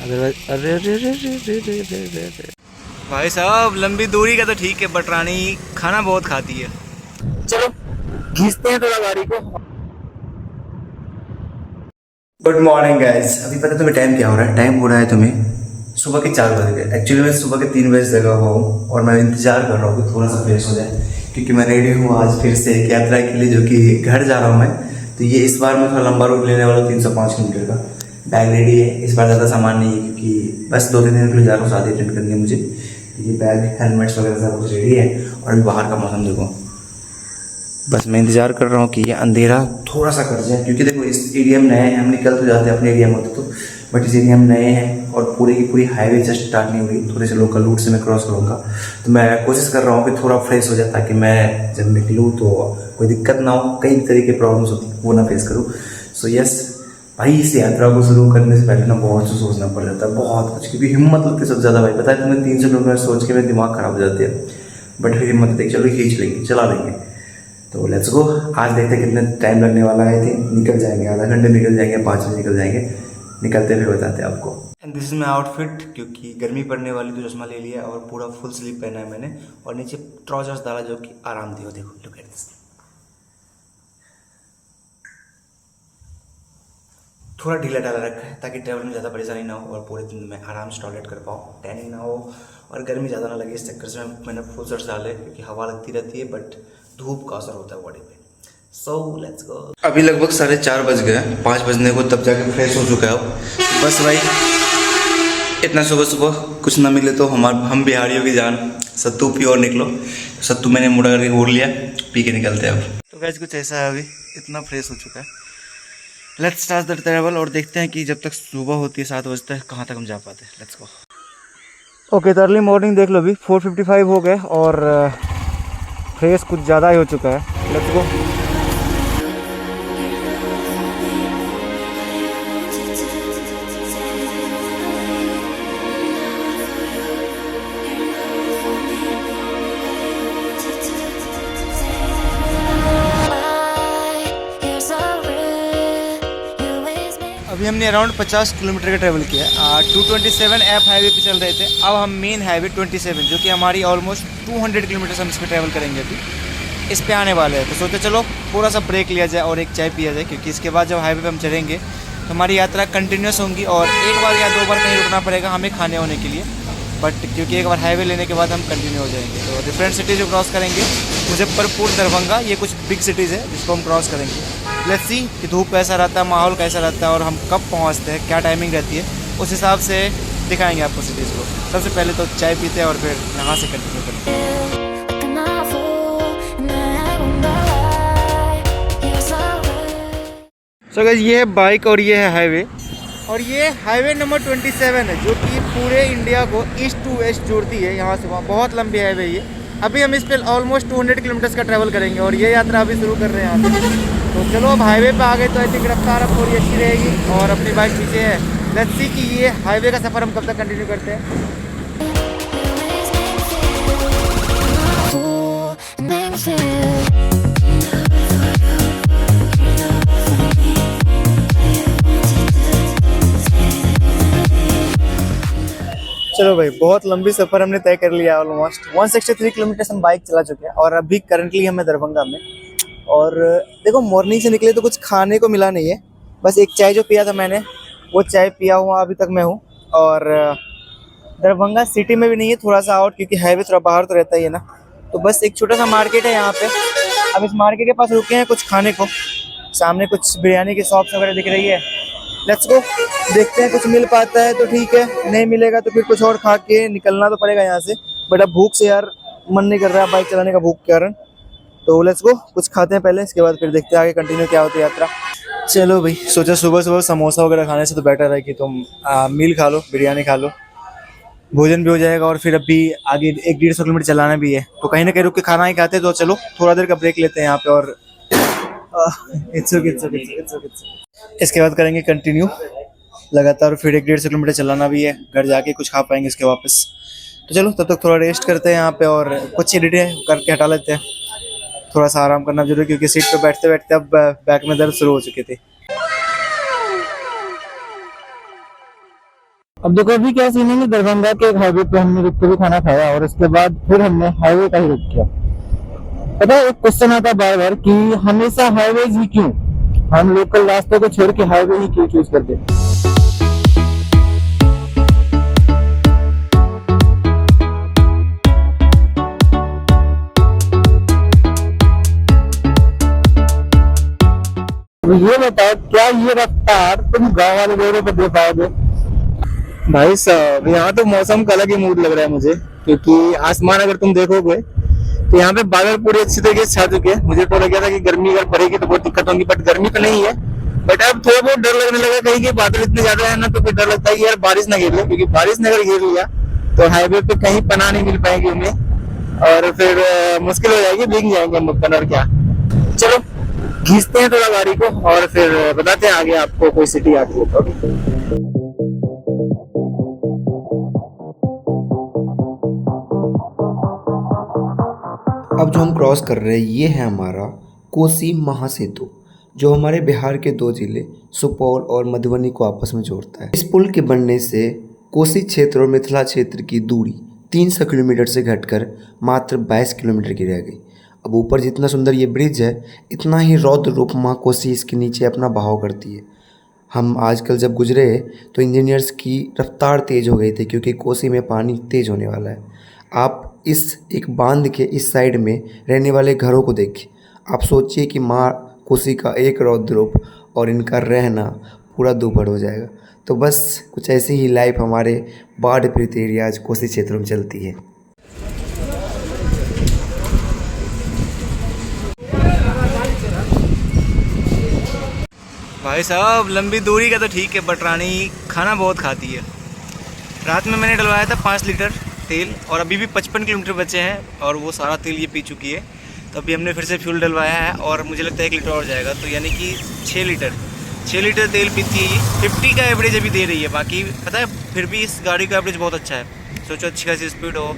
Otherwise अरे अरे अरे अरे अरे अरे अरे अरे। भाई साहब लंबी दूरी का तो ठीक है, बट रानी खाना बहुत खाती है। चलो घिसते हैं थोड़ा गाड़ी को। Good morning guys. अभी पता तुम्हें टाइम क्या हो रहा है? टाइम हो रहा है तुम्हें सुबह के 4 बज गए। एक्चुअली मैं सुबह के 3 बजे जगा हुआ हूँ और मैं इंतजार कर रहा हूँ कि थोड़ा सा फ्रेश हो जाए, क्योंकि मैं रेडी हूँ आज फिर से एक यात्रा के लिए, जो कि घर जा रहा हूँ मैं। तो ये इस बार मैं थोड़ा लंबा रूट लेने वाला हूँ, 305 किलोमीटर का। बैग रेडी है, इस बार ज़्यादा सामान नहीं है क्योंकि बस 2-3 दिन के लिए जा रहा हूँ, शादी अटेंड करनी है मुझे। ये बैग हेलमेट्स वगैरह सब कुछ रेडी है। और अभी बाहर का मौसम देखो, बस मैं इंतज़ार कर रहा हूँ कि ये अंधेरा थोड़ा सा कर जाए, क्योंकि देखो इस एरिया में नए हैं, हम निकल तो जाते हैं अपने एरिया में होते तो, बट इस एरिया में नए हैं और पूरी की पूरी हाईवे जस्ट स्टार्ट नहीं हुई। थोड़े से लोकल रूट से मैं क्रॉस करूँगा, तो मैं कोशिश कर रहा हूँ कि थोड़ा फ्रेश हो जाए, ताकि मैं जब निकलूँ तो कोई दिक्कत ना हो, कई तरीके की प्रॉब्लम्स होती हैं वो ना फेस करूँ। सो यस भाई, इस यात्रा को शुरू करने से पहले ना बहुत कुछ सोचना पड़ जाता है, बहुत कुछ, क्योंकि हिम्मत लगती है सबसे ज़्यादा। भाई पता है तुम्हें, 300 किलोमीटर सोच के मेरे दिमाग खराब हो जाती है, बट फिर हिम्मत देख चलो खींच लेंगे, चला लेंगे। तो लेट्स गो। आज देखते हैं कितने टाइम लगने वाला है। थी निकल जाएंगे, आधा घंटे निकल जाएंगे, 5 बजे निकल जाएंगे। निकलते फिर बताते हैं आपको। And this is my outfit, क्योंकि गर्मी पड़ने वाली तो चश्मा ले लिया और पूरा फुल स्लीव पहना है मैंने, और नीचे ट्राउजर्स डाला जो कि आराम दी हो। देखो लुक एट दिस। थोड़ा ढीला डाला रखा है ताकि ट्रैवल में ज़्यादा परेशानी ना हो और पूरे दिन में आराम से टॉयलेट कर पाऊँ, टैनिंग ना हो और गर्मी ज़्यादा ना लगे। इस चक्कर से मैंने फुल शर्ट्स डाले, क्योंकि हवा लगती रहती है बट धूप का असर होता है बॉडी पे। So let's go. अभी लगभग 4:30 बज गए, 5 बजने को तब जाके फ्रेश हो चुका है। बस भाई इतना सुबह सुबह कुछ ना मिले तो हम बिहारियों की जान सत्तू पी और निकलो। सत्तू मैंने मुड़ा करके घूर लिया, पी के निकलते हैं अब। तो वैसे कुछ ऐसा है, अभी इतना फ्रेश हो चुका है। लेट्स स्टार्ट द ट्रैवल और देखते हैं कि जब तक सुबह होती है 7 बजे तक कहाँ तक हम जा पाते हैं। Let's go. ओके, तो अर्ली मॉर्निंग देख लो, अभी 4:55 हो गए और फ्रेश कुछ ज़्यादा ही हो चुका है। Let's go. अभी हमने अराउंड 50 किलोमीटर का ट्रैवल किया है। 227 ऐप हाईवे पे चल रहे थे, अब हम मेन हाईवे 27, जो कि हमारी ऑलमोस्ट 200 किलोमीटर हम इस पर ट्रैवल करेंगे। अभी इस पे आने वाले हैं, तो सोचते चलो थोड़ा सा ब्रेक लिया जाए और एक चाय पिया जाए, क्योंकि इसके बाद जब हाईवे पे हम चढ़ेंगे तो हमारी यात्रा कंटिन्यूस होंगी और एक बार या 2 बार कहीं रुकना पड़ेगा हमें खाने होने के लिए, बट क्योंकि एक बार हाईवे लेने के बाद हम कंटिन्यू हो जाएंगे। तो डिफरेंट सिटीज़ जो क्रॉस करेंगे, मुजफ्फरपुर, दरभंगा, ये कुछ बिग सिटीज़ है जिसको हम क्रॉस करेंगे। लेट्स सी कि धूप कैसा रहता है, माहौल कैसा रहता है और हम कब पहुंचते हैं, क्या टाइमिंग रहती है, उस हिसाब से दिखाएंगे आपको सिटीज़ को। सबसे पहले तो चाय पीते हैं और फिर यहाँ से कंटिन्यू करते हैं। सो गाइस, ये है बाइक और ये है हाईवे, और ये हाईवे नंबर 27 है, जो कि पूरे इंडिया को ईस्ट टू वेस्ट जोड़ती है, यहाँ से वहाँ। बहुत लंबी हाईवे ये। अभी हम इस पर ऑलमोस्ट 200 किलोमीटर्स का ट्रैवल करेंगे और ये यात्रा अभी शुरू कर रहे हैं यहाँ से। तो चलो अब हाईवे पे आ गए तो आई थिंक रफ्तार अब थोड़ी अच्छी रहेगी और अपनी बाइक पीछे है। लेट्स सी कि ये हाईवे का सफ़र हम कब तक कंटिन्यू करते हैं। चलो भाई, बहुत लंबी सफ़र हमने तय कर लिया। ऑलमोस्ट 163 किलोमीटर हम बाइक चला चुके हैं और अभी करंटली हमें दरभंगा में। और देखो मॉर्निंग से निकले तो कुछ खाने को मिला नहीं है, बस एक चाय जो पिया था मैंने, वो चाय पिया हुआ अभी तक मैं हूँ। और दरभंगा सिटी में भी नहीं है, थोड़ा सा आउट, क्योंकि हाईवे थोड़ा बाहर तो रहता ही है ना। तो बस एक छोटा सा मार्केट है यहाँ पे, अब इस मार्केट के पास रुके हैं कुछ खाने को। सामने कुछ बिरयानी की शॉप्स वगैरह दिख रही है। लेट्स गो, देखते हैं कुछ मिल पाता है तो ठीक है, नहीं मिलेगा तो फिर कुछ और खा के निकलना तो पड़ेगा यहाँ से। बट अब भूख से यार मन नहीं कर रहा है बाइक चलाने का, भूख के कारण। तो लेट्स गो, कुछ खाते हैं पहले, इसके बाद फिर देखते हैं आगे कंटिन्यू क्या होती है यात्रा। चलो भाई, सोचा सुबह सुबह समोसा वगैरह खाने से तो बेटर है कि तुम मील खा लो, बिरयानी खा लो, भोजन भी हो जाएगा। और फिर अभी आगे 100-150 किलोमीटर चलाना भी है, तो कहीं ना कहीं रुक के खाना ही खाते। तो चलो थोड़ा देर का ब्रेक लेते हैं यहाँ पे और इट्स ओके। इसके बाद करेंगे कंटिन्यू लगातार, फिर 150 किलोमीटर चलाना भी है, घर जाके कुछ खा पाएंगे इसके वापस। तो चलो तब तक थोड़ा रेस्ट करते हैं यहाँ पे और कुछ एडिटिंग करके हटा लेते हैं। थोड़ा सा आराम करना जरूरी, क्योंकि सीट पे बैठते बैठते अब बैक में दर्द शुरू हो चुके थे। अब देखो अभी क्या सीन है कि दरभंगा के एक हाईवे पे हमने रुक के भी खाना खाया और उसके बाद फिर हमने हाईवे का ही रुक किया। पता है एक क्वेश्चन आता है बार बार कि हमेशा हाईवेज ही क्यों, हम लोकल रास्तों को छोड़ के हाईवे ही क्यों चूज करते हैं। तो ये बताओ क्या ये रफ्तार तुम गांव वाले रोडों पर दे पाओगे। भाई साहब यहाँ तो मौसम का अलग ही मूड लग रहा है मुझे, क्योंकि आसमान अगर तुम देखोगे तो यहाँ पे बादल पूरे अच्छी तरीके से छा चुके हैं। मुझे तो लग गया था कि गर्मी अगर पड़ेगी तो बहुत दिक्कत होगी, बट गर्मी तो नहीं है। बट अब थोड़ा बहुत डर लगने लगा कहीं कि बादल इतने ज्यादा है ना, तो फिर डर लगता है कि यार बारिश ना गिर ले, क्योंकि बारिश ने अगर गिर लिया तो हाईवे पे कहीं पनाह नहीं मिल पाएगी उन्हें, और फिर मुश्किल हो जाएगी, भीग जाएंगे हम लोग और क्या। चलो घींचते हैं थोड़ा गाड़ी को और फिर बताते हैं आगे आपको कोई सिटी आती है तो। अब जो हम क्रॉस कर रहे हैं ये है हमारा कोसी महासेतु, जो हमारे बिहार के दो जिले सुपौल और मधुबनी को आपस में जोड़ता है। इस पुल के बनने से कोसी क्षेत्र और मिथिला क्षेत्र की दूरी 300 किलोमीटर से घटकर मात्र 22 किलोमीटर की रह गई। अब ऊपर जितना सुंदर ये ब्रिज है, इतना ही रौद्र रूप माँ कोसी इसके नीचे अपना बहाव करती है। हम आजकल जब गुजरे तो इंजीनियर्स की रफ्तार तेज़ हो गई थी, क्योंकि कोसी में पानी तेज़ होने वाला है। आप इस एक बांध के इस साइड में रहने वाले घरों को देखिए। आप सोचिए कि माँ कोसी का एक रौद्र रूप और इनका रहना पूरा दुभर हो जाएगा। तो बस कुछ ऐसी ही लाइफ हमारे बाढ़ पीड़ित एरियाज कोसी क्षेत्र में चलती है। भाई साहब लंबी दूरी का तो ठीक है, बट रानी खाना बहुत खाती है। रात में मैंने डलवाया था 5 लीटर तेल और अभी भी 55 किलोमीटर बचे हैं और वो सारा तेल ये पी चुकी है। तो अभी हमने फिर से फ्यूल डलवाया है और मुझे लगता है 1 लीटर और जाएगा, तो यानी कि 6 लीटर तेल पीती है ये। 50 का एवरेज अभी दे रही है। बाकी पता है फिर भी इस गाड़ी का एवरेज बहुत अच्छा है। सोचो अच्छी खासी स्पीड हो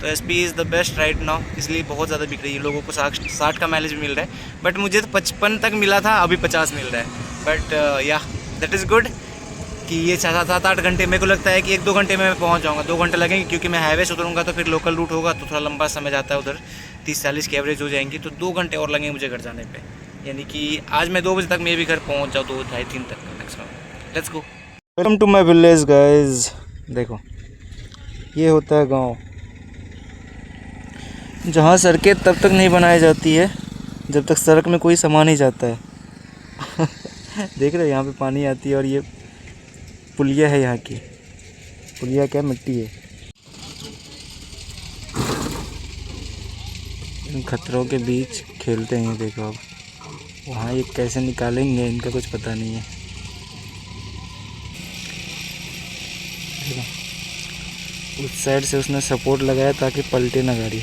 तो SP is the best right now, इसलिए बहुत ज़्यादा बिक रही है। लोगों को 60 का माइलेज भी मिल रहा है, बट मुझे तो 55 तक मिला था, अभी 50 मिल रहा है। बट या दैट इज़ गुड कि ये 7-8 घंटे, मेरे को लगता है कि 1-2 घंटे में मैं पहुंच जाऊंगा। 2 घंटे लगेंगे क्योंकि मैं हाईवे से उतरूंगा तो फिर लोकल रूट होगा तो थोड़ा लंबा समय जाता है, उधर 30-40 की एवरेज हो जाएंगी, तो 2 घंटे और लगेंगे मुझे घर जाने पे। यानी कि आज मैं 2 बजे तक मैं भी घर पहुंच जाऊँ, 2-2:30-3 तक maximum. Let's go. Welcome to my village guys. देखो ये होता है गाँव, जहाँ सड़कें तब तक नहीं बनाई जाती है जब तक सड़क में कोई सामान नहीं जाता है। देख रहे हो यहाँ पे पानी आती है और ये पुलिया है, यहाँ की पुलिया क्या मिट्टी है। इन खतरों के बीच खेलते हैं। देखो अब वहाँ ये कैसे निकालेंगे इनका कुछ पता नहीं है। उस साइड से उसने सपोर्ट लगाया ताकि पलटे ना गाड़ी,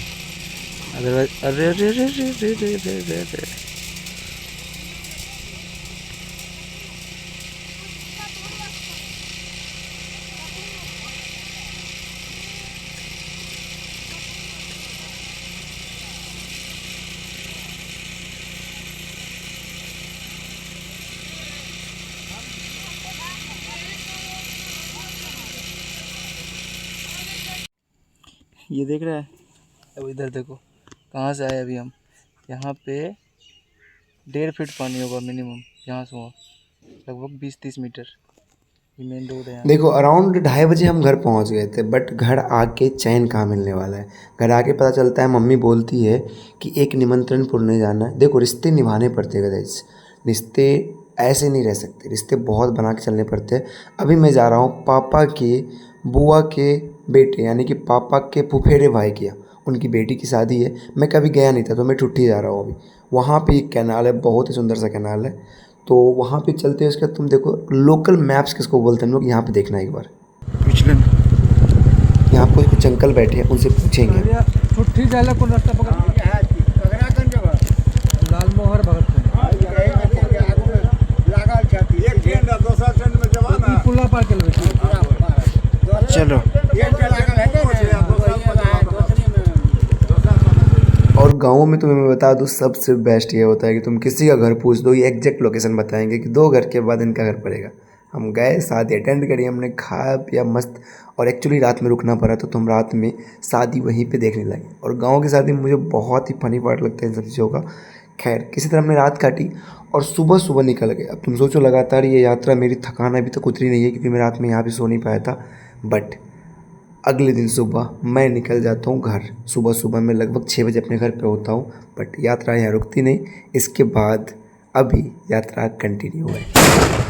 अदरवाइज अरे अरे अरे अरे अरे अरे अरे। ये देख रहा है, अब इधर देखो कहाँ से आए अभी हम। यहाँ पे 1.5 फीट पानी होगा मिनिमम, यहाँ से वहाँ लगभग 20-30 मीटर। ये मेन रोड है। देखो अराउंड 2:30 बजे हम घर पहुंच गए थे, बट घर आके चैन कहाँ मिलने वाला है। घर आके पता चलता है, मम्मी बोलती है कि एक निमंत्रण पुरने जाना है। देखो रिश्ते निभाने पड़ते हैं गाइस, रिश्ते ऐसे नहीं रह सकते, रिश्ते बहुत बना के चलने पड़ते हैं। अभी मैं जा रहा हूँ पापा के बुआ के बेटे यानी कि पापा के फुफेरे भाई की, उनकी बेटी की शादी है। मैं कभी गया नहीं था तो मैं ठुट्ठी जा रहा हूँ अभी। वहाँ पे एक कैनाल है, बहुत ही सुंदर सा कैनाल है, तो वहाँ पे चलते हैं। उसके बाद तुम देखो लोकल मैप्स किसको बोलते हैं लोग, यहाँ पे देखना एक बार। यहाँ पे कुछ अंकल बैठे हैं, उनसे पूछेंगे। ठुट्ठी जाला कौन रास्ता पकड़ लालमोहर भगत पुला पार के चलो। और गाँव में तुम्हें मैं बता दूँ सबसे बेस्ट ये होता है कि तुम किसी का घर पूछ दो, ये एग्जैक्ट लोकेशन बताएंगे कि 2 घर के बाद इनका घर पड़ेगा। हम गए, शादी अटेंड करी हमने, खाया पिया मस्त। और एक्चुअली रात में रुकना पड़ा तो हम रात में शादी वहीं पे देखने लगे। और गांव की शादी में मुझे बहुत ही फनी पार्ट लगता है इन सब चीज़ों का। खैर किसी तरह हमने रात काटी और सुबह सुबह निकल गए। अब तुम सोचो लगातार ये यात्रा, मेरी थकान अभी तक उतरी नहीं है क्योंकि मैं रात में यहाँ भी सो नहीं पाया था। बट अगले दिन सुबह मैं निकल जाता हूँ घर। सुबह सुबह मैं लगभग 6 बजे अपने घर पे होता हूँ। बट यात्रा यहाँ रुकती नहीं, इसके बाद अभी यात्रा कंटिन्यू है।